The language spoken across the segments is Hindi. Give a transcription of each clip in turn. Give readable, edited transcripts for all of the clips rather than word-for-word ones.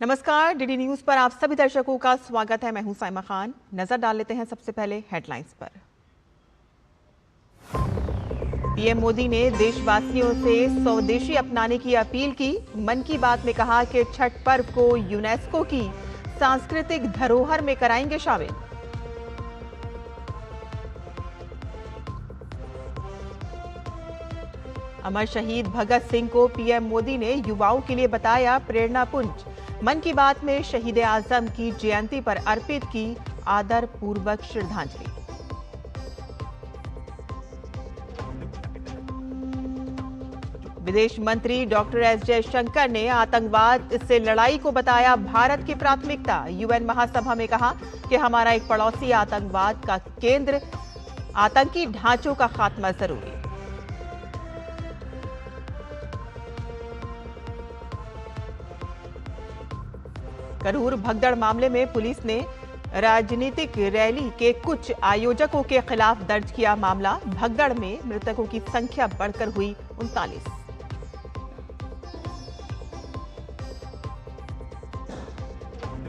नमस्कार, डीडी न्यूज पर आप सभी दर्शकों का स्वागत है। मैं हूं साइमा खान। नजर डाल लेते हैं सबसे पहले हेडलाइंस पर। पीएम मोदी ने देशवासियों से स्वदेशी अपनाने की अपील की। मन की बात में कहा कि छठ पर्व को यूनेस्को की सांस्कृतिक धरोहर में कराएंगे शामिल। अमर शहीद भगत सिंह को पीएम मोदी ने युवाओं के लिए बताया प्रेरणा पुंज। मन की बात में शहीद आजम की जयंती पर अर्पित की आदर पूर्वक श्रद्धांजलि। विदेश मंत्री डॉक्टर एस जयशंकर ने आतंकवाद से लड़ाई को बताया भारत की प्राथमिकता। यूएन महासभा में कहा कि हमारा एक पड़ोसी आतंकवाद का केंद्र, आतंकी ढांचों का खात्मा जरूरी। करूर भगदड़ मामले में पुलिस ने राजनीतिक रैली के कुछ आयोजकों के खिलाफ दर्ज किया मामला। भगदड़ में मृतकों की संख्या बढ़कर हुई 39।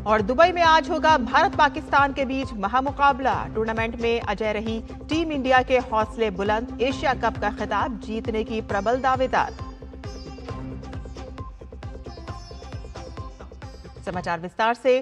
और दुबई में आज होगा भारत पाकिस्तान के बीच महामुकाबला। टूर्नामेंट में अजय रही टीम इंडिया के हौसले बुलंद। एशिया कप का खिताब जीतने की प्रबल दावेदार। समाचार विस्तार से।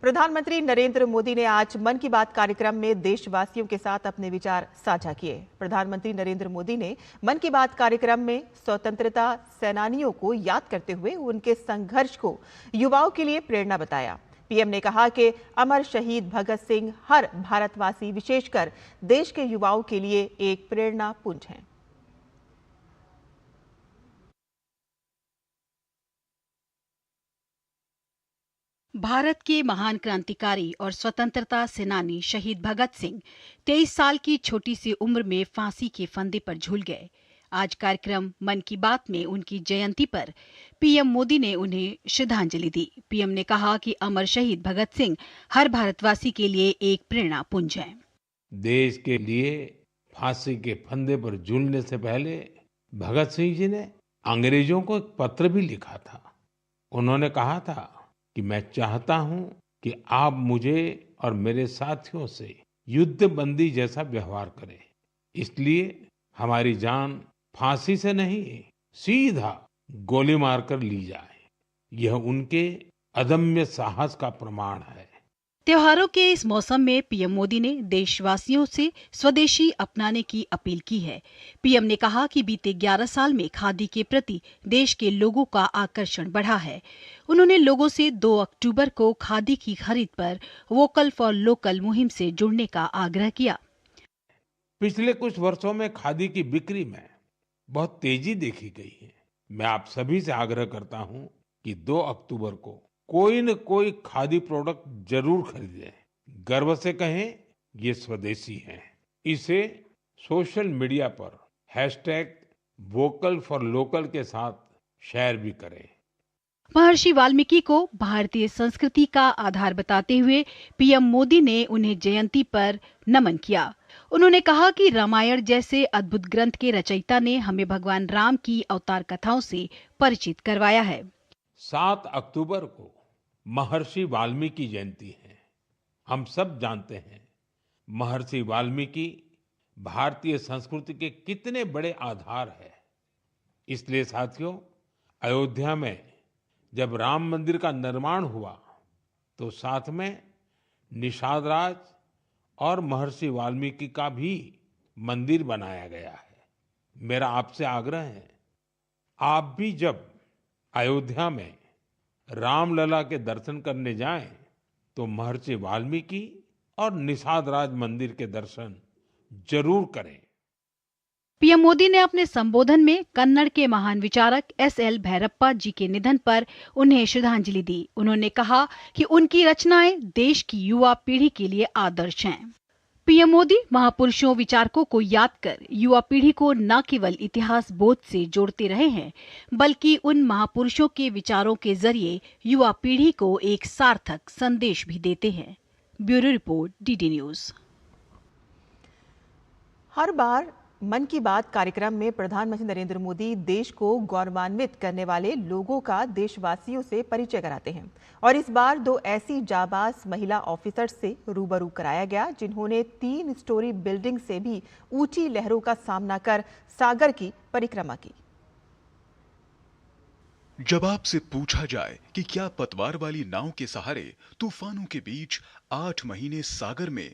प्रधानमंत्री नरेंद्र मोदी ने आज मन की बात कार्यक्रम में देशवासियों के साथ अपने विचार साझा किए। प्रधानमंत्री नरेंद्र मोदी ने मन की बात कार्यक्रम में स्वतंत्रता सेनानियों को याद करते हुए उनके संघर्ष को युवाओं के लिए प्रेरणा बताया। पीएम ने कहा कि अमर शहीद भगत सिंह हर भारतवासी, विशेषकर देश के युवाओं के लिए एक प्रेरणा पुंज हैं। भारत के महान क्रांतिकारी और स्वतंत्रता सेनानी शहीद भगत सिंह 23 साल की छोटी सी उम्र में फांसी के फंदे पर झूल गए। आज कार्यक्रम मन की बात में उनकी जयंती पर पीएम मोदी ने उन्हें श्रद्धांजलि दी। पीएम ने कहा कि अमर शहीद भगत सिंह हर भारतवासी के लिए एक प्रेरणा पुंज है। देश के लिए फांसी के फंदे पर झूलने से पहले भगत सिंह जी ने अंग्रेजों को एक पत्र भी लिखा था। उन्होंने कहा था कि मैं चाहता हूं कि आप मुझे और मेरे साथियों से युद्ध बंदी जैसा व्यवहार करें। इसलिए हमारी जान फांसी से नहीं, सीधा गोली मारकर ली जाए। यह उनके अदम्य साहस का प्रमाण है। त्योहारों के इस मौसम में पीएम मोदी ने देशवासियों से स्वदेशी अपनाने की अपील की है। पीएम ने कहा कि बीते 11 साल में खादी के प्रति देश के लोगों का आकर्षण बढ़ा है। उन्होंने लोगों से 2 अक्टूबर को खादी की खरीद पर वोकल फॉर लोकल मुहिम से जुड़ने का आग्रह किया। पिछले कुछ वर्षों में खादी की बिक्री में बहुत तेजी देखी गई है। मैं आप सभी से आग्रह करता हूं कि 2 अक्टूबर को कोई न कोई खादी प्रोडक्ट जरूर खरीदें। गर्व से कहें ये स्वदेशी है। इसे सोशल मीडिया पर #वोकल फॉर लोकल के साथ शेयर भी करें। महर्षि वाल्मीकि को भारतीय संस्कृति का आधार बताते हुए पीएम मोदी ने उन्हें जयंती पर नमन किया। उन्होंने कहा कि रामायण जैसे अद्भुत ग्रंथ के रचयिता ने हमें भगवान राम की अवतार कथाओं से परिचित करवाया है। 7 अक्टूबर को महर्षि वाल्मीकि जयंती है। हम सब जानते हैं महर्षि वाल्मीकि भारतीय संस्कृति के कितने बड़े आधार है। इसलिए साथियों, अयोध्या में जब राम मंदिर का निर्माण हुआ तो साथ में निषाद राज और महर्षि वाल्मीकि का भी मंदिर बनाया गया है। मेरा आपसे आग्रह है, आप भी जब अयोध्या में रामलला के दर्शन करने जाएं तो महर्षि वाल्मीकि और निषाद राज मंदिर के दर्शन जरूर करें। पीएम मोदी ने अपने संबोधन में कन्नड़ के महान विचारक एसएल भैरप्पा जी के निधन पर उन्हें श्रद्धांजलि दी। उन्होंने कहा कि उनकी रचनाएं देश की युवा पीढ़ी के लिए आदर्श हैं। पीएम मोदी महापुरुषों विचारकों को याद कर युवा पीढ़ी को न केवल इतिहास बोध से जोड़ते रहे हैं, बल्कि उन महापुरुषों के विचारों के जरिए युवा पीढ़ी को एक सार्थक संदेश भी देते हैं। Bureau report, DD news. हर बार मन की बात कार्यक्रम में प्रधानमंत्री नरेंद्र मोदी देश को गौरवान्वित करने वाले लोगों का देशवासियों से परिचय कराते हैं और इस बार 2 ऐसी जाबाज महिला ऑफिसर से रूबरू कराया गया जिन्होंने 3 स्टोरी बिल्डिंग से भी ऊंची लहरों का सामना कर सागर की परिक्रमा की। जब आपसे पूछा जाए कि क्या पतवार वाली नाव के सहारे तूफानों के बीच 8 महीने सागर में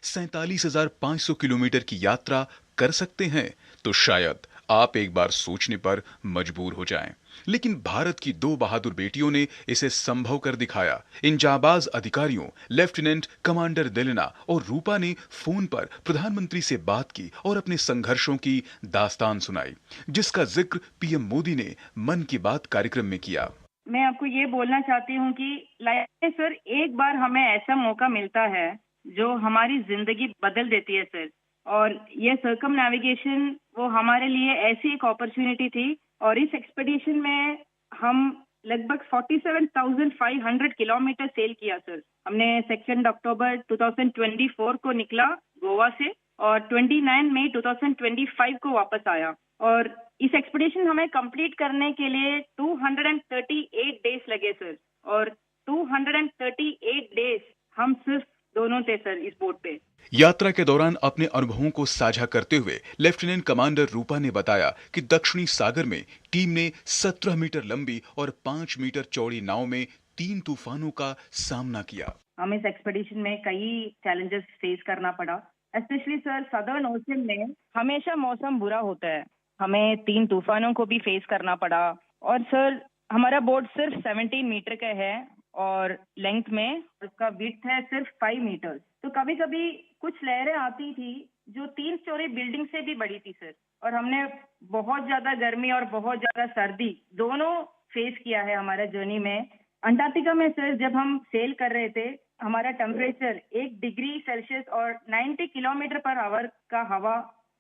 47,500 किलोमीटर की यात्रा कर सकते हैं, तो शायद आप एक बार सोचने पर मजबूर हो जाएं। लेकिन भारत की 2 बहादुर बेटियों ने इसे संभव कर दिखाया। इन जाबाज अधिकारियों लेफ्टिनेंट कमांडर दिलना और रूपा ने फोन पर प्रधानमंत्री से बात की और अपने संघर्षों की दास्तान सुनाई, जिसका जिक्र पीएम मोदी ने मन की बात कार्यक्रम में किया। मैं आपको ये बोलना चाहती हूँ कि लाइफ में सर एक बार हमें ऐसा मौका मिलता है जो हमारी जिंदगी बदल देती है सर, और ये सर्कम नेविगेशन वो हमारे लिए ऐसी एक अपॉर्चुनिटी थी। और इस एक्सपेडिशन में हम लगभग 47,500 किलोमीटर सेल किया सर। हमने 2 अक्टूबर 2024 को निकला गोवा से और 29 मई 2025 को वापस आया। और इस एक्सपेडिशन हमें कंप्लीट करने के लिए 238 डेज लगे सर, और 238 डेज हम सिर्फ दोनों थे सर इस बोट पे। यात्रा के दौरान अपने अनुभवों को साझा करते हुए लेफ्टिनेंट कमांडर रूपा ने बताया कि दक्षिणी सागर में टीम ने 17 मीटर लंबी और 5 मीटर चौड़ी नाव में 3 तूफानों का सामना किया। हमें इस एक्सपेडिशन में कई चैलेंजेस फेस करना पड़ा, स्पेशली सर सदर्न ओशन में हमेशा मौसम बुरा होता है। हमें 3 तूफानों को भी फेस करना पड़ा। और सर हमारा बोट सिर्फ 17 मीटर का है और लेंथ में उसका विड्थ है सिर्फ 5 मीटर। तो कभी कभी कुछ लहरें आती थी जो 3 स्टोरी बिल्डिंग से भी बड़ी थी सर, और हमने बहुत ज्यादा गर्मी और बहुत ज्यादा सर्दी दोनों फेस किया है हमारे जर्नी में। अंटार्कटिका में सर जब हम सेल कर रहे थे, हमारा टेम्परेचर 1 डिग्री सेल्सियस और 90 किलोमीटर पर आवर का हवा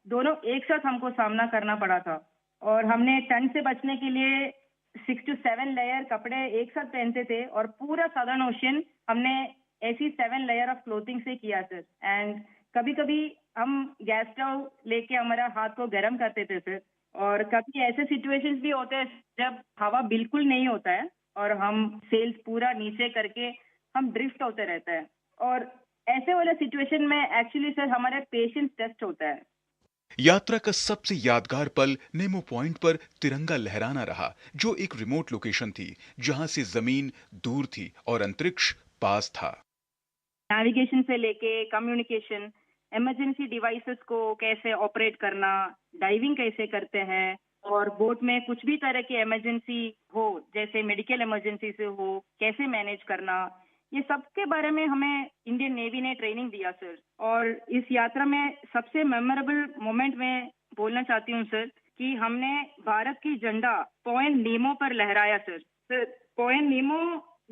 दोनों एक साथ हमको सामना करना पड़ा था। और हमने ठंड से बचने के लिए 6 to 7 लेयर कपड़े एक साथ पहनते थे, और पूरा सदर्न ओशन हमने ऐसी 7 लेयर ऑफ क्लोथिंग से किया सर। एंड कभी कभी हम गैस स्टोव लेके हमारा हाथ को गर्म करते थे सर, और कभी ऐसे सिचुएशंस भी होते हैं जब हवा बिल्कुल नहीं होता है और हम सेल्स पूरा नीचे करके हम ड्रिफ्ट होते रहते हैं। और ऐसे वाले सिचुएशन में एक्चुअली सर हमारा पेशेंस टेस्ट होता है। यात्रा का सबसे यादगार पल नेमो पॉइंट पर तिरंगा लहराना रहा, जो एक रिमोट लोकेशन थी जहां से जमीन दूर थी और अंतरिक्ष पास था। नेविगेशन से लेके कम्युनिकेशन, इमरजेंसी डिवाइसेस को कैसे ऑपरेट करना, डाइविंग कैसे करते हैं, और बोट में कुछ भी तरह की इमरजेंसी हो जैसे मेडिकल इमरजेंसी से हो कैसे मैनेज करना, ये सब के बारे में हमें इंडियन नेवी ने ट्रेनिंग दिया सर। और इस यात्रा में सबसे मेमोरेबल मोमेंट में बोलना चाहती हूँ सर कि हमने भारत की झंडा पॉइंट नीमो पर लहराया सर। सर पॉइंट नीमो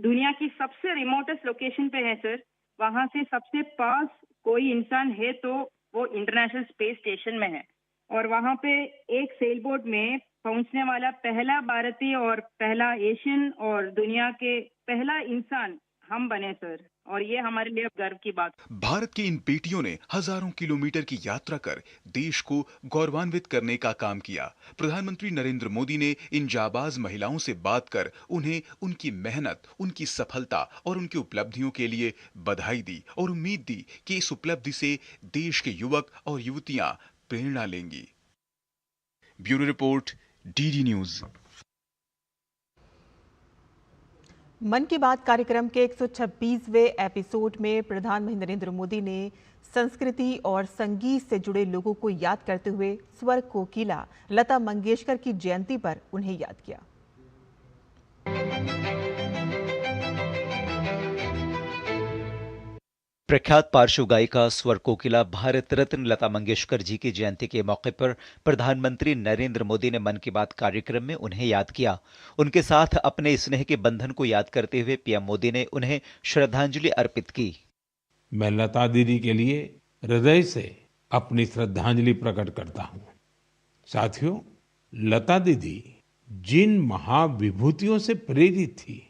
दुनिया की सबसे रिमोटेस्ट लोकेशन पे है सर। वहाँ से सबसे पास कोई इंसान है तो वो इंटरनेशनल स्पेस स्टेशन में है, और वहाँ पे एक सेल बोट में पहुँचने वाला पहला भारतीय और पहला एशियन और दुनिया के पहला इंसान हम बने सर, और ये हमारे लिए गर्व की बात। भारत की इन बेटियों ने हजारों किलोमीटर की यात्रा कर देश को गौरवान्वित करने का काम किया। प्रधानमंत्री नरेंद्र मोदी ने इन जाबाज महिलाओं से बात कर उन्हें उनकी मेहनत, उनकी सफलता और उनकी उपलब्धियों के लिए बधाई दी और उम्मीद दी कि इस उपलब्धि से देश के युवक और युवतियां प्रेरणा लेंगी। Bureau report, DD news. मन की बात कार्यक्रम के 126वें एपिसोड में प्रधानमंत्री नरेंद्र मोदी ने संस्कृति और संगीत से जुड़े लोगों को याद करते हुए स्वर कोकिला लता मंगेशकर की जयंती पर उन्हें याद किया। प्रख्यात पार्श्व गायिका स्वर कोकिला भारत रत्न लता मंगेशकर जी की जयंती के मौके पर प्रधानमंत्री नरेंद्र मोदी ने मन की बात कार्यक्रम में उन्हें याद किया। उनके साथ अपने स्नेह के बंधन को याद करते हुए पीएम मोदी ने उन्हें श्रद्धांजलि अर्पित की। मैं लता दीदी के लिए हृदय से अपनी श्रद्धांजलि प्रकट करता हूं। साथियों, लता दीदी जिन महाविभूतियों से प्रेरित थी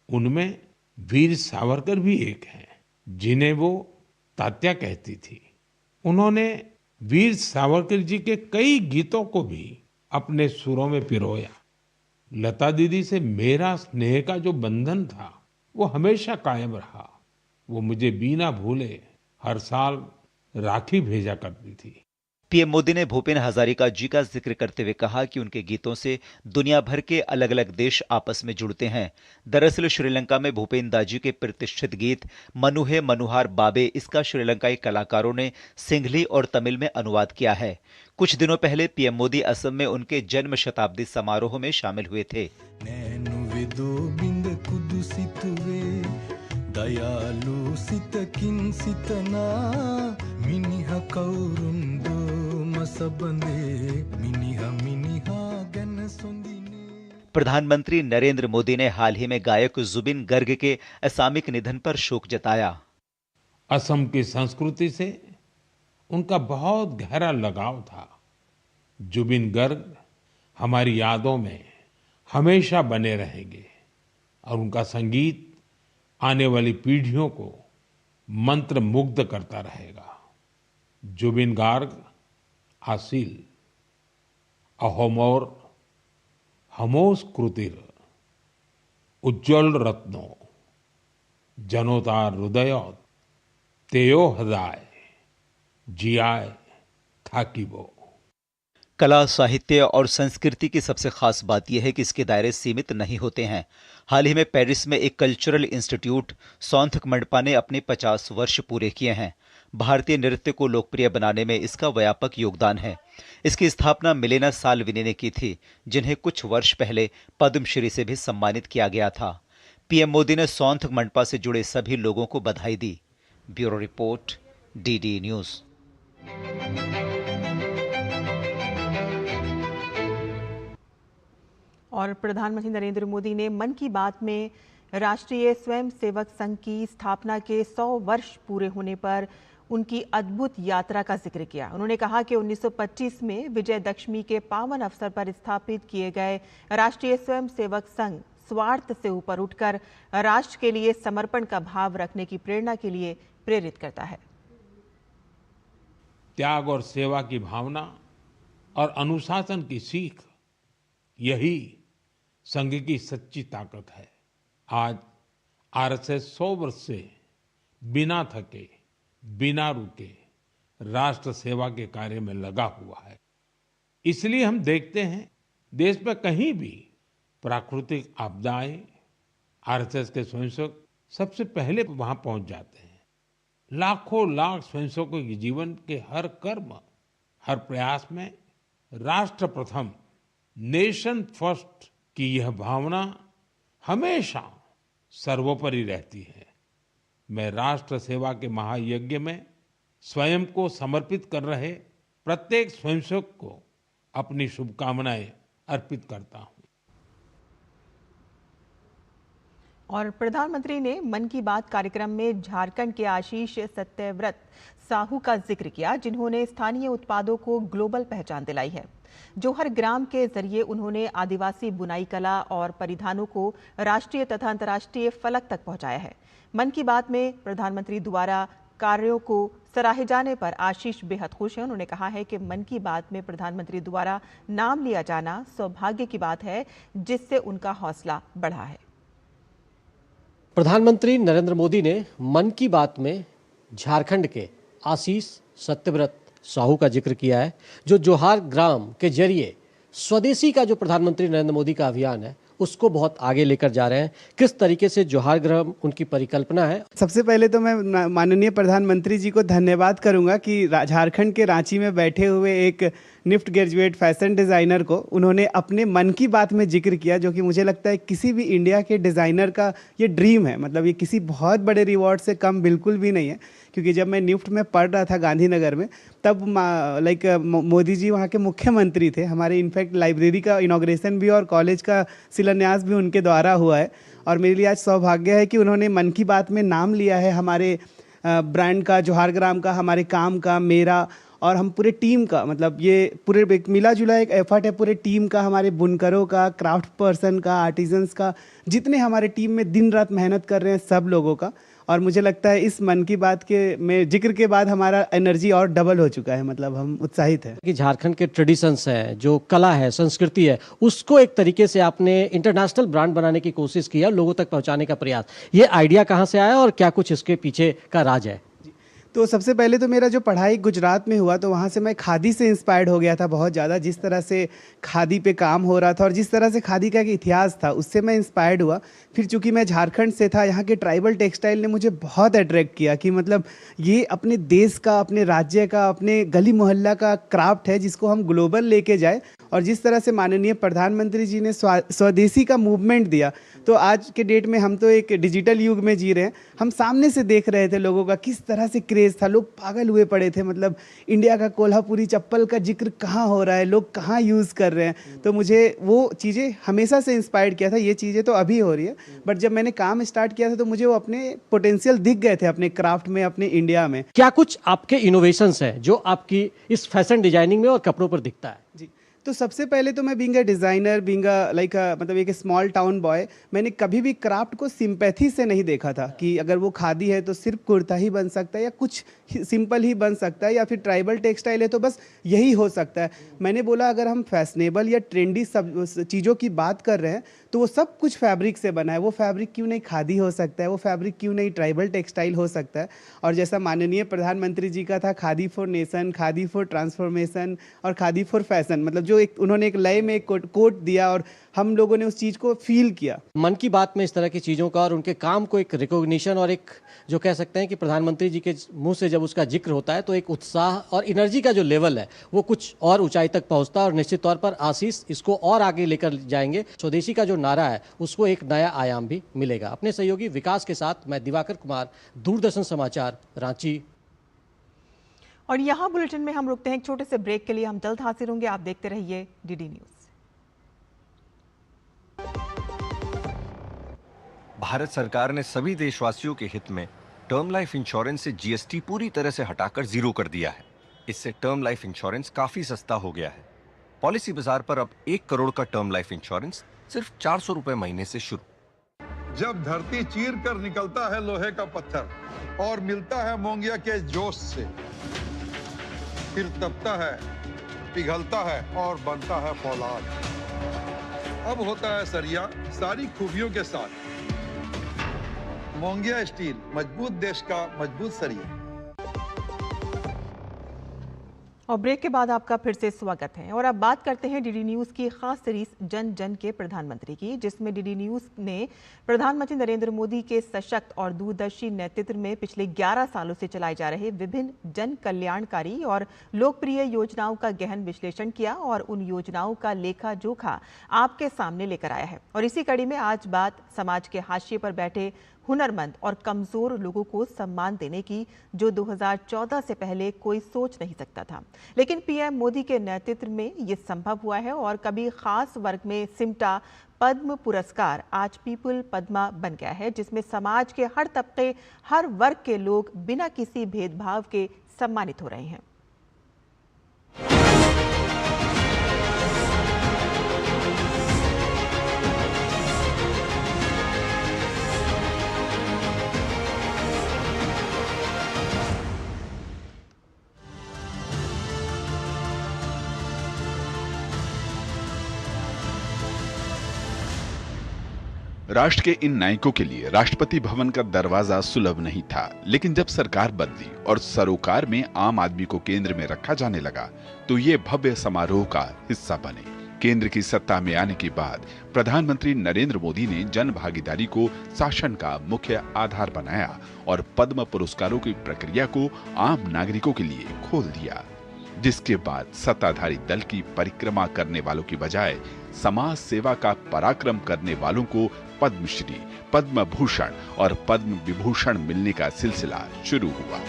उनमें वीर सावरकर भी एक है, जिन्हें वो तात्या कहती थी। उन्होंने वीर सावरकर जी के कई गीतों को भी अपने सुरों में पिरोया। लता दीदी से मेरा स्नेह का जो बंधन था वो हमेशा कायम रहा। वो मुझे बिना भूले हर साल राखी भेजा करती थी। पीएम मोदी ने भूपेन हजारिका जी का जिक्र करते हुए कहा कि उनके गीतों से दुनिया भर के अलग अलग देश आपस में जुड़ते हैं। दरअसल श्रीलंका में भूपेन दाजी के प्रतिष्ठित गीत मनुहे मनुहार बाबे इसका श्रीलंकाई कलाकारों ने सिंहली और तमिल में अनुवाद किया है। कुछ दिनों पहले पीएम मोदी असम में उनके जन्म शताब्दी समारोह में शामिल हुए थे। दयालु सितकिन सितना मिनिहा कौरुंदो मसबंदे मिनिहा मिनिहा गन सुंदिने। प्रधानमंत्री नरेंद्र मोदी ने हाल ही में गायक जुबिन गर्ग के असामयिक निधन पर शोक जताया। असम की संस्कृति से उनका बहुत गहरा लगाव था। जुबिन गर्ग हमारी यादों में हमेशा बने रहेंगे और उनका संगीत आने वाली पीढ़ियों को मंत्र मुग्ध करता रहेगा। जुबिन गार्ग आसिल अहोमोर हमोस कृतिर उज्ज्वल रत्नो जनोतार हृदयोत तेयो हृदय जियाय थाकीबो। कला, साहित्य और संस्कृति की सबसे खास बात यह है कि इसके दायरे सीमित नहीं होते हैं। हाल ही में पेरिस में एक कल्चरल इंस्टीट्यूट सौंथक मंडपा ने अपने 50 वर्ष पूरे किए हैं। भारतीय नृत्य को लोकप्रिय बनाने में इसका व्यापक योगदान है। इसकी स्थापना मिलेना साल्विनी ने की थी, जिन्हें कुछ वर्ष पहले पद्मश्री से भी सम्मानित किया गया था। पीएम मोदी ने सौंथक मंडपा से जुड़े सभी लोगों को बधाई दी। Bureau report, DD news. और प्रधानमंत्री नरेंद्र मोदी ने मन की बात में राष्ट्रीय स्वयंसेवक संघ की स्थापना के 100 वर्ष पूरे होने पर उनकी अद्भुत यात्रा का जिक्र किया। उन्होंने कहा कि 1925 में विजयदशमी के पावन अवसर पर स्थापित किए गए राष्ट्रीय स्वयंसेवक संघ स्वार्थ से ऊपर उठकर राष्ट्र के लिए समर्पण का भाव रखने की प्रेरणा के लिए प्रेरित करता है। त्याग और सेवा की भावना और अनुशासन की सीख, यही संघ की सच्ची ताकत है। आज आरएसएस 100 वर्ष से बिना थके, बिना रुके राष्ट्र सेवा के कार्य में लगा हुआ है। इसलिए हम देखते हैं देश में कहीं भी प्राकृतिक आपदाएं, आरएसएस के स्वयंसेवक सबसे पहले वहां पहुंच जाते हैं। लाखों लाख स्वयंसेवकों के जीवन के हर कर्म, हर प्रयास में राष्ट्र प्रथम, नेशन फर्स्ट की यह भावना हमेशा सर्वोपरि रहती है। मैं राष्ट्र सेवा के महायज्ञ में स्वयं को समर्पित कर रहे प्रत्येक स्वयंसेवक को अपनी शुभकामनाएं अर्पित करता हूं। और प्रधानमंत्री ने मन की बात कार्यक्रम में झारखंड के आशीष सत्यव्रत साहू का जिक्र किया, जिन्होंने स्थानीय उत्पादों को ग्लोबल पहचान दिलाई है। जोहर ग्राम के जरिए उन्होंने आदिवासी बुनाई कला और परिधानों को राष्ट्रीय तथा अंतर्राष्ट्रीय फलक तक पहुंचाया है। मन की बात में प्रधानमंत्री द्वारा कार्यों को सराहे जाने पर आशीष बेहद खुश हैं। उन्होंने कहा है कि मन की बात में प्रधानमंत्री द्वारा नाम लिया जाना सौभाग्य की बात है, जिससे उनका हौसला बढ़ा है। प्रधानमंत्री नरेंद्र मोदी ने मन की बात में झारखंड के आशीष सत्यव्रत साहू का जिक्र किया है, जो जोहार ग्राम के जरिए स्वदेशी का जो प्रधानमंत्री नरेंद्र मोदी का अभियान है उसको बहुत आगे लेकर जा रहे हैं। किस तरीके से जोहार ग्राम उनकी परिकल्पना है। सबसे पहले तो मैं माननीय प्रधानमंत्री जी को धन्यवाद करूंगा कि झारखंड के रांची में बैठे हुए एक निफ्ट ग्रेजुएट फैशन डिज़ाइनर को उन्होंने अपने मन की बात में जिक्र किया, जो कि मुझे लगता है किसी भी इंडिया के डिज़ाइनर का ये ड्रीम है। मतलब ये किसी बहुत बड़े रिवॉर्ड से कम बिल्कुल भी नहीं है, क्योंकि जब मैं निफ्ट में पढ़ रहा था गांधीनगर में, तब मोदी जी वहाँ के मुख्यमंत्री थे। हमारे इनफैक्ट लाइब्रेरी का इनॉग्रेशन भी और कॉलेज का शिलान्यास भी उनके द्वारा हुआ है। और मेरे लिए आज सौभाग्य है कि उन्होंने मन की बात में नाम लिया है हमारे ब्रांड का, जोहार ग्राम का, हमारे काम का, मेरा और हम पूरे टीम का। मतलब ये पूरे मिला जुला एक एफर्ट है पूरे टीम का, हमारे बुनकरों का, क्राफ्ट पर्सन का, आर्टिजन्स का, जितने हमारे टीम में दिन रात मेहनत कर रहे हैं सब लोगों का। और मुझे लगता है इस मन की बात के में जिक्र के बाद हमारा एनर्जी और डबल हो चुका है, मतलब हम उत्साहित हैं कि झारखंड के ट्रेडिशंस हैं, जो कला है, संस्कृति है, उसको एक तरीके से आपने इंटरनेशनल ब्रांड बनाने की कोशिश की है, लोगों तक पहुंचाने का प्रयास। ये आइडिया कहाँ से आया और क्या कुछ इसके पीछे का राज है? तो सबसे पहले तो मेरा जो पढ़ाई गुजरात में हुआ, तो वहाँ से मैं खादी से इंस्पायर्ड हो गया था बहुत ज़्यादा। जिस तरह से खादी पे काम हो रहा था और जिस तरह से खादी का एक इतिहास था, उससे मैं इंस्पायर्ड हुआ। फिर चूंकि मैं झारखंड से था, यहाँ के ट्राइबल टेक्सटाइल ने मुझे बहुत अट्रैक्ट किया कि मतलब ये अपने देश का, अपने राज्य का, अपने गली मोहल्ला का क्राफ्ट है जिसको हम ग्लोबल लेके जाए। और जिस तरह से माननीय प्रधानमंत्री जी ने स्वदेशी का मूवमेंट दिया, तो आज के डेट में हम तो एक डिजिटल युग में जी रहे हैं। हम सामने से देख रहे थे लोगों का किस तरह से क्रेज़ था, लोग पागल हुए पड़े थे। मतलब इंडिया का कोल्हापुरी चप्पल का जिक्र कहाँ हो रहा है, लोग कहाँ यूज़ कर रहे हैं। तो मुझे वो चीज़ें हमेशा से इंस्पायर्ड किया था। ये चीज़ें तो अभी हो रही है, बट जब मैंने काम स्टार्ट किया था तो मुझे वो अपने पोटेंशियल दिख गए थे अपने क्राफ्ट में, अपने इंडिया में। क्या कुछ आपके इनोवेशंस हैं जो आपकी इस फैशन डिजाइनिंग में और कपड़ों पर दिखता है? जी, तो सबसे पहले तो मैं being a designer, being a like मतलब एक स्मॉल टाउन बॉय, मैंने कभी भी क्राफ्ट को सिंपैथी से नहीं देखा था कि अगर वो खादी है तो सिर्फ कुर्ता ही बन सकता है या कुछ सिंपल ही बन सकता है, या फिर ट्राइबल टेक्सटाइल है तो बस यही हो सकता है। मैंने बोला अगर हम फैशनेबल या ट्रेंडी सब चीज़ों की बात कर रहे हैं तो वो सब कुछ फैब्रिक से बना है। वो फैब्रिक क्यों नहीं खादी हो सकता है, वो फैब्रिक क्यों नहीं ट्राइबल टेक्सटाइल हो सकता है। और जैसा माननीय प्रधानमंत्री जी का था, khadi for nation, khadi for transformation और खादी फॉर फैशन, मतलब जो एक उन्होंने एक लय में एक कोट दिया और हम लोगों ने उस चीज़ को फील किया। मन की बात में इस तरह की चीज़ों का और उनके काम को एक रिकॉग्निशन और एक जो कह सकते हैं कि प्रधानमंत्री जी के मुंह से जब उसका जिक्र होता है तो एक उत्साह और एनर्जी का जो लेवल है वो कुछ और ऊंचाई तक पहुंचता है। और निश्चित तौर पर आशीष इसको और आगे लेकर जाएंगे। स्वदेशी का जो नारा है उसको एक नया आयाम भी मिलेगा। अपने सहयोगी विकास के साथ मैं दिवाकर कुमार, दूरदर्शन समाचार, रांची। और यहाँ बुलेटिन में हम रुकते हैं एक छोटे से ब्रेक के लिए। हम जल्द हाजिर होंगे, आप देखते रहिए डीडी न्यूज। भारत सरकार ने सभी देशवासियों के हित में टर्म लाइफ इंश्योरेंस से जीएसटी पूरी तरह से हटाकर जीरो कर दिया है। इससे टर्म लाइफ इंश्योरेंस काफी सस्ता हो गया है। पॉलिसी बाजार पर अब 1 करोड़ का टर्म लाइफ इंश्योरेंस सिर्फ 400 रुपए महीने से शुरू। जब धरती चीर कर निकलता है लोहे का पत्थर और मिलता है मोंगिया के जोश से, फिर तपता है, पिघलता है और बनता है फौलाद। अब होता है सरिया सारी खूबियों के साथ। मोंगिया स्टील, मजबूत देश का मजबूत सरिया। और ब्रेक के बाद आपका फिर से स्वागत है। और अब बात करते हैं डीडी न्यूज़ की खास सीरीज जन जन के प्रधानमंत्री की, जिसमें डीडी न्यूज़ ने प्रधानमंत्री नरेंद्र मोदी के सशक्त और दूरदर्शी नेतृत्व में पिछले 11 सालों से चलाए जा रहे विभिन्न जन कल्याणकारी और लोकप्रिय योजनाओं का गहन विश्लेषण किया और उन योजनाओं का लेखा जोखा आपके सामने लेकर आया है। और इसी कड़ी में आज बात समाज के हाशिए पर बैठे हुनरमंद और कमजोर लोगों को सम्मान देने की, जो 2014 से पहले कोई सोच नहीं सकता था। लेकिन पीएम मोदी के नेतृत्व में ये संभव हुआ है और कभी खास वर्ग में सिमटा पद्म पुरस्कार आज पीपल पद्मा बन गया है, जिसमें समाज के हर तबके, हर वर्ग के लोग बिना किसी भेदभाव के सम्मानित हो रहे हैं। राष्ट्र के इन नायकों के लिए राष्ट्रपति भवन का दरवाजा सुलभ नहीं था, लेकिन जब सरकार बदली और सरोकार में आम आदमी को केंद्र में रखा जाने लगा तो ये भव्य समारोह का हिस्सा बने। केंद्र की सत्ता में आने के बाद प्रधानमंत्री नरेंद्र मोदी ने जन भागीदारी को शासन का मुख्य आधार बनाया और पद्म पुरस्कारों की प्रक्रिया को आम नागरिकों के लिए खोल दिया, जिसके बाद सत्ताधारी दल की परिक्रमा करने वालों की बजाय समाज सेवा का पराक्रम करने वालों को पद्मश्री, पद्म भूषण और पद्म विभूषण मिलने का सिलसिला शुरू हुआ।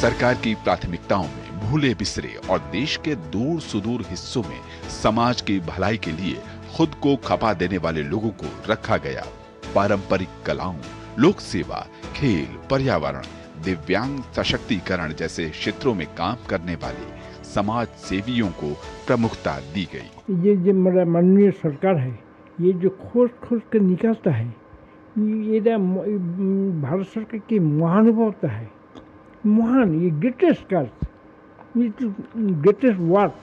सरकार की प्राथमिकताओं में भूले बिसरे और देश के दूर सुदूर हिस्सों में समाज की भलाई के लिए खुद को खपा देने वाले लोगों को रखा गया। पारंपरिक कलाओं, लोक सेवा, खेल, पर्यावरण, दिव्यांग सशक्तिकरण जैसे क्षेत्रों में काम करने वाले समाज सेवियों को प्रमुखता दी गई। ये जो माननीय सरकार है, ये जो खोज के निकालता है এটা ভারত সরকার কি মহানুভবতা है महान ये ग्रेटेस्ट कार्य ग्रेटेस्ट वर्क।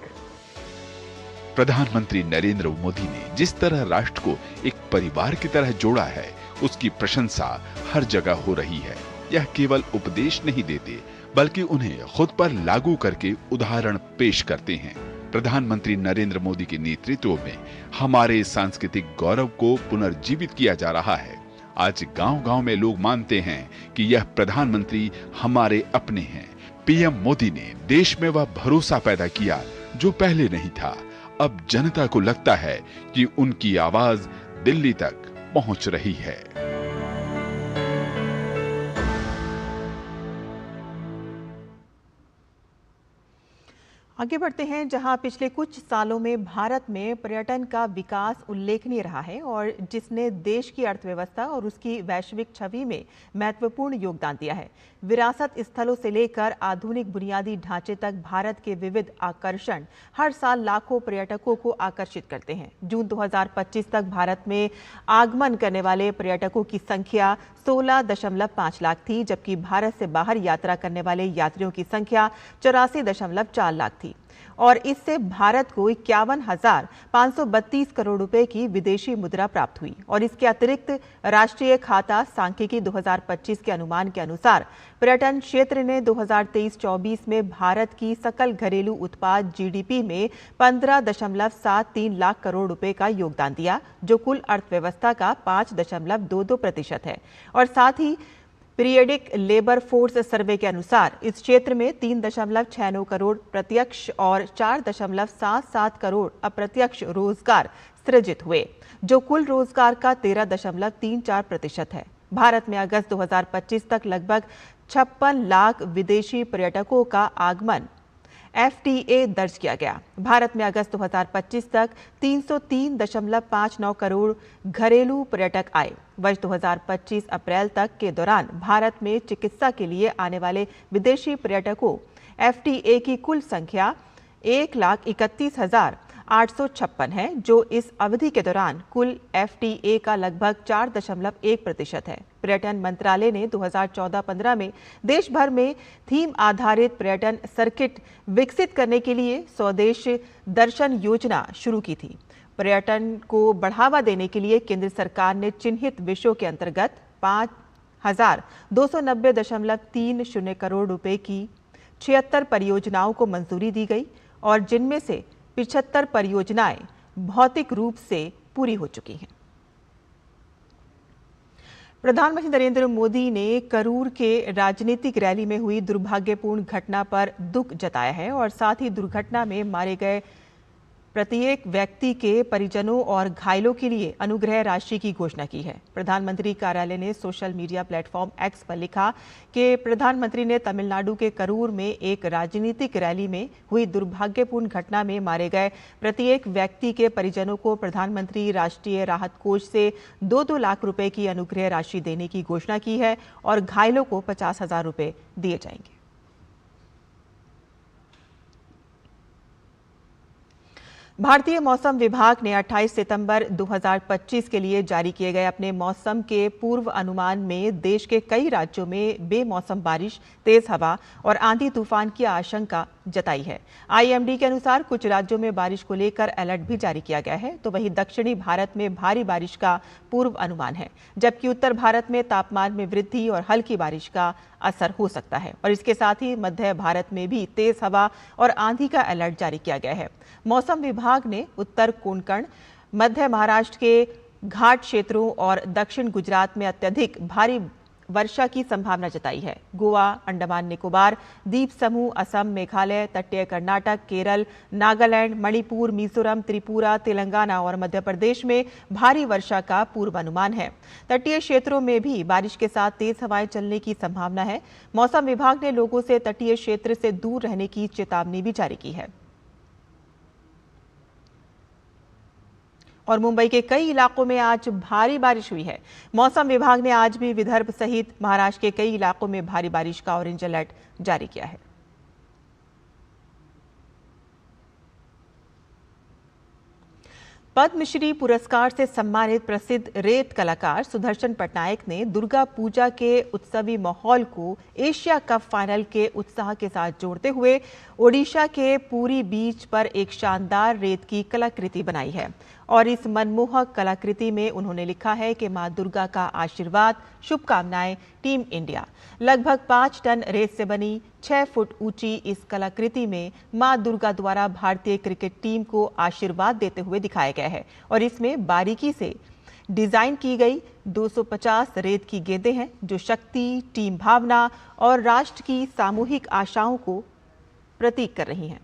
प्रधानमंत्री नरेंद्र मोदी ने जिस तरह राष्ट्र को एक परिवार की तरह जोड़ा है उसकी प्रशंसा हर जगह हो रही है। यह केवल उपदेश नहीं देते बल्कि उन्हें खुद पर लागू करके उदाहरण पेश करते हैं। प्रधानमंत्री नरेंद्र मोदी के नेतृत्व में हमारे सांस्कृतिक गौरव को पुनर्जीवित किया जा रहा है। आज गांव-गांव में लोग मानते हैं कि यह प्रधानमंत्री हमारे अपने हैं। पीएम मोदी ने देश में वह भरोसा पैदा किया जो पहले नहीं था। अब जनता को लगता है कि उनकी आवाज दिल्ली तक पहुंच रही है। आगे बढ़ते हैं, जहां पिछले कुछ सालों में भारत में पर्यटन का विकास उल्लेखनीय रहा है और जिसने देश की अर्थव्यवस्था और उसकी वैश्विक छवि में महत्वपूर्ण योगदान दिया है। विरासत स्थलों से लेकर आधुनिक बुनियादी ढांचे तक भारत के विविध आकर्षण हर साल लाखों पर्यटकों को आकर्षित करते हैं। जून 2025 तक भारत में आगमन करने वाले पर्यटकों की संख्या 16.5 लाख थी, जबकि भारत से बाहर यात्रा करने वाले यात्रियों की संख्या 84.4 लाख थी और इससे भारत को 51,532 करोड़ रुपए की विदेशी मुद्रा प्राप्त हुई। और इसके अतिरिक्त राष्ट्रीय खाता सांख्यिकी 2025 के अनुमान के अनुसार पर्यटन क्षेत्र ने 2023-24 में भारत की सकल घरेलू उत्पाद जीडीपी में 15.73 लाख करोड़ रुपए का योगदान दिया, जो कुल अर्थव्यवस्था का 5.22% है। और साथ ही पीरियडिक लेबर फोर्स सर्वे के अनुसार इस क्षेत्र में 3.69 करोड़ प्रत्यक्ष और 4.77 करोड़ अप्रत्यक्ष रोजगार सृजित हुए, जो कुल रोजगार का 13.34% है। भारत में अगस्त 2025 तक लगभग 56 लाख विदेशी पर्यटकों का आगमन FTA दर्ज किया गया। भारत में अगस्त 2025 तक 303.59 करोड़ घरेलू पर्यटक आए। वर्ष 2025 अप्रैल तक के दौरान भारत में चिकित्सा के लिए आने वाले विदेशी पर्यटकों FTA की कुल संख्या 1,31,856 है, जो इस अवधि के दौरान कुल FTA का लगभग 4.1% है। पर्यटन मंत्रालय ने 2014-15 में देश भर में थीम आधारित पर्यटन सर्किट विकसित करने के लिए स्वदेश दर्शन योजना शुरू की थी। पर्यटन को बढ़ावा देने के लिए केंद्र सरकार ने चिन्हित विषयों के अंतर्गत 5,290.30 करोड़ रुपए की 76 परियोजनाओं को मंजूरी दी गई और जिनमें से 75 परियोजनाएं भौतिक रूप से पूरी हो चुकी हैं। प्रधानमंत्री नरेंद्र मोदी ने करूर के राजनीतिक रैली में हुई दुर्भाग्यपूर्ण घटना पर दुख जताया है और साथ ही दुर्घटना में मारे गए प्रत्येक व्यक्ति के परिजनों और घायलों के लिए अनुग्रह राशि की घोषणा की है। प्रधानमंत्री कार्यालय ने सोशल मीडिया प्लेटफॉर्म एक्स पर लिखा कि प्रधानमंत्री ने तमिलनाडु के करूर में एक राजनीतिक रैली में हुई दुर्भाग्यपूर्ण घटना में मारे गए प्रत्येक व्यक्ति के परिजनों को प्रधानमंत्री राष्ट्रीय राहत कोष से 2-2 लाख रुपए की अनुग्रह राशि देने की घोषणा की है और घायलों को 50,000 रुपए दिए जाएंगे। भारतीय मौसम विभाग ने 28 सितंबर 2025 के लिए जारी किए गए अपने मौसम के पूर्व अनुमान में देश के कई राज्यों में बेमौसम बारिश, तेज हवा और आंधी तूफान की आशंका जताई है। IMD के अनुसार कुछ राज्यों में बारिश को लेकर अलर्ट भी जारी किया गया है, तो वहीं दक्षिणी भारत में भारी बारिश का पूर्व अनुमान है, जबकि उत्तर भारत में तापमान में वृद्धि और हल्की बारिश का असर हो सकता है। और इसके साथ ही मध्य भारत में भी तेज हवा और आंधी का अलर्ट जारी किया गया है। मौसम विभाग ने उत्तर कोंकण, मध्य महाराष्ट्र के घाट क्षेत्रों और दक्षिण गुजरात में अत्यधिक भारी वर्षा की संभावना जताई है। गोवा, अंडमान निकोबार, द्वीप समूह, असम, मेघालय, तटीय कर्नाटक, केरल, नागालैंड, मणिपुर, मिजोरम, त्रिपुरा, तेलंगाना और मध्य प्रदेश में भारी वर्षा का पूर्वानुमान है। तटीय क्षेत्रों में भी बारिश के साथ तेज हवाएं चलने की संभावना है। मौसम विभाग ने लोगों से तटीय क्षेत्र से दूर रहने की चेतावनी भी जारी की है। और मुंबई के कई इलाकों में आज भारी बारिश हुई है। मौसम विभाग ने आज भी विदर्भ सहित महाराष्ट्र के कई इलाकों में भारी बारिश का ऑरेंज अलर्ट जारी किया है। पद्मश्री पुरस्कार से सम्मानित प्रसिद्ध रेत कलाकार सुदर्शन पटनायक ने दुर्गा पूजा के उत्सवी माहौल को एशिया कप फाइनल के उत्साह के साथ जोड़ते हुए ओडिशा के पुरी बीच पर एक शानदार रेत की कलाकृति बनाई है। और इस मनमोहक कलाकृति में उन्होंने लिखा है कि मां दुर्गा का आशीर्वाद, शुभकामनाएं टीम इंडिया। लगभग 5 टन रेत से बनी 6 फुट ऊंची इस कलाकृति में मां दुर्गा द्वारा भारतीय क्रिकेट टीम को आशीर्वाद देते हुए दिखाया गया है और इसमें बारीकी से डिजाइन की गई 250 रेत की गेंदें हैं जो शक्ति, टीम भावना और राष्ट्र की सामूहिक आशाओं को प्रतीक कर रही हैं।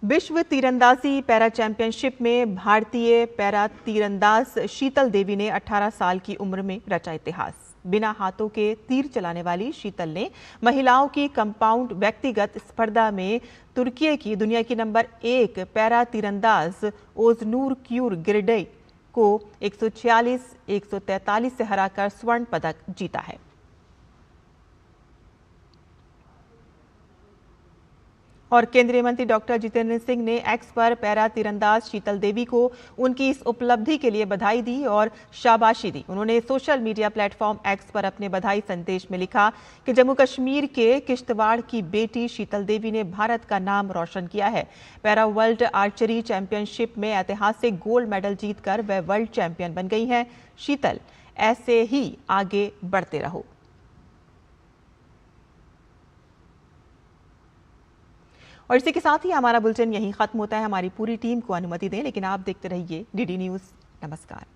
विश्व तीरंदाजी पैरा चैंपियनशिप में भारतीय पैरा तीरंदाज शीतल देवी ने 18 साल की उम्र में रचा इतिहास। बिना हाथों के तीर चलाने वाली शीतल ने महिलाओं की कंपाउंड व्यक्तिगत स्पर्धा में तुर्की की दुनिया की नंबर 1 पैरा तीरंदाज ओजनूर क्यूर गिरडे को 146-143 से हराकर स्वर्ण पदक जीता है। और केंद्रीय मंत्री डॉक्टर जितेंद्र सिंह ने एक्स पर पैरा तीरंदाज शीतल देवी को उनकी इस उपलब्धि के लिए बधाई दी और शाबाशी दी। उन्होंने सोशल मीडिया प्लेटफॉर्म एक्स पर अपने बधाई संदेश में लिखा कि जम्मू कश्मीर के किश्तवाड़ की बेटी शीतल देवी ने भारत का नाम रोशन किया है। पैरा वर्ल्ड आर्चरी चैंपियनशिप में ऐतिहासिक गोल्ड मेडल जीतकर वह वर्ल्ड चैंपियन बन गई हैं। शीतल, ऐसे ही आगे बढ़ते रहो। और इसी के साथ ही हमारा बुलेटिन यहीं खत्म होता है। हमारी पूरी टीम को अनुमति दें, लेकिन आप देखते रहिए डीडी न्यूज़। नमस्कार।